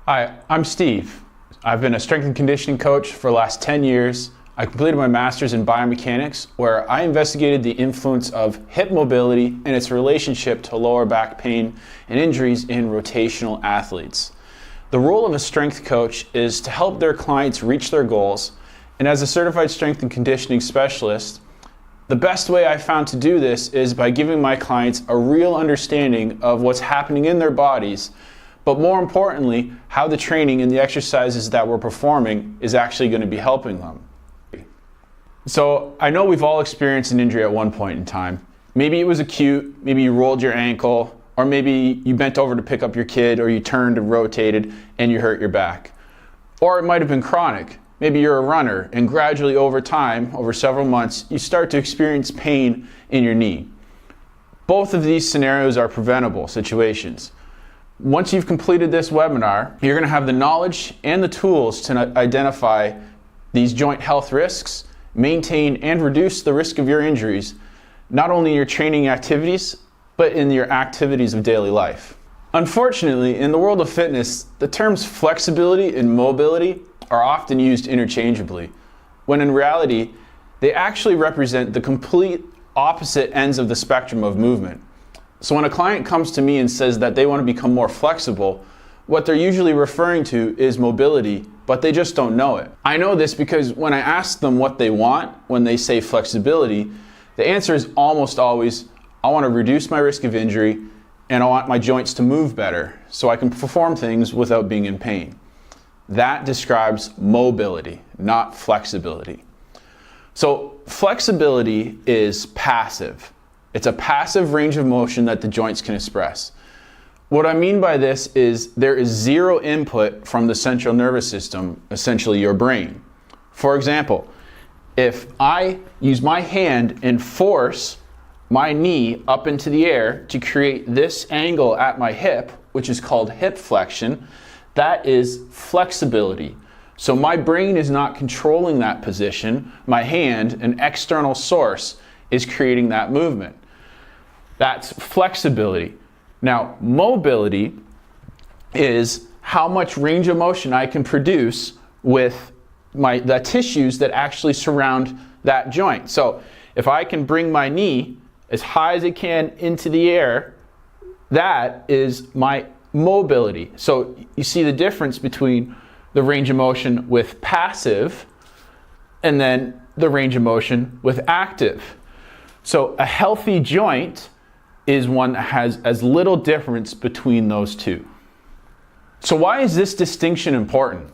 Hi, I'm Steve. I've been a strength and conditioning coach for the last 10 years. I completed my master's in biomechanics, where I investigated the influence of hip mobility and its relationship to lower back pain and injuries in rotational athletes. The role of a strength coach is to help their clients reach their goals, and as a certified strength and conditioning specialist, the best way I found to do this is by giving my clients a real understanding of what's happening in their bodies, but more importantly, how the training and the exercises that we're performing is actually going to be helping them. So I know we've all experienced an injury at one point in time. Maybe it was acute, maybe you rolled your ankle, or maybe you bent over to pick up your kid, or you turned and rotated and you hurt your back. Or it might have been chronic. Maybe you're a runner and gradually over time, over several months, you start to experience pain in your knee. Both of these scenarios are preventable situations. Once you've completed this webinar, you're going to have the knowledge and the tools to identify these joint health risks, maintain and reduce the risk of your injuries, not only in your training activities, but in your activities of daily life. Unfortunately, in the world of fitness, the terms flexibility and mobility are often used interchangeably, when in reality, they actually represent the complete opposite ends of the spectrum of movement. So when a client comes to me and says that they want to become more flexible, what they're usually referring to is mobility, but they just don't know it. I know this because when I ask them what they want when they say flexibility, the answer is almost always, I want to reduce my risk of injury and I want my joints to move better so I can perform things without being in pain. That describes mobility, not flexibility. So flexibility is passive. It's a passive range of motion that the joints can express. What I mean by this is there is zero input from the central nervous system, essentially your brain. For example, if I use my hand and force my knee up into the air to create this angle at my hip, which is called hip flexion, that is flexibility. So my brain is not controlling that position. My hand, an external source, is creating that movement. That's flexibility. Now, mobility is how much range of motion I can produce with the tissues that actually surround that joint. So if I can bring my knee as high as it can into the air, that is my mobility. So you see the difference between the range of motion with passive and then the range of motion with active. So a healthy joint is one that has as little difference between those two. So why is this distinction important?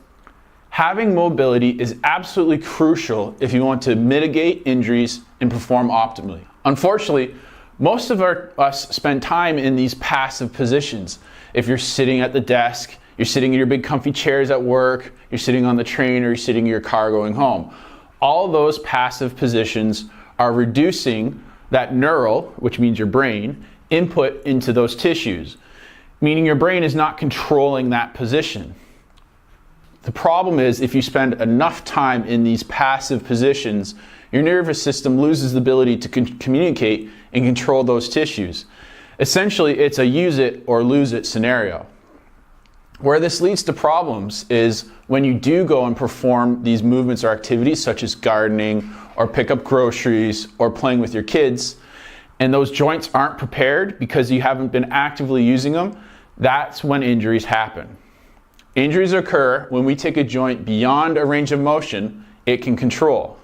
Having mobility is absolutely crucial if you want to mitigate injuries and perform optimally. Unfortunately, most of us spend time in these passive positions. If you're sitting at the desk, you're sitting in your big comfy chairs at work, you're sitting on the train, or you're sitting in your car going home. All those passive positions are reducing that neural, which means your brain, input into those tissues, meaning your brain is not controlling that position. The problem is if you spend enough time in these passive positions, your nervous system loses the ability to communicate and control those tissues. Essentially, it's a use it or lose it scenario. Where this leads to problems is when you do go and perform these movements or activities such as gardening or pick up groceries or playing with your kids, and those joints aren't prepared because you haven't been actively using them, that's when injuries happen. Injuries occur when we take a joint beyond a range of motion it can control.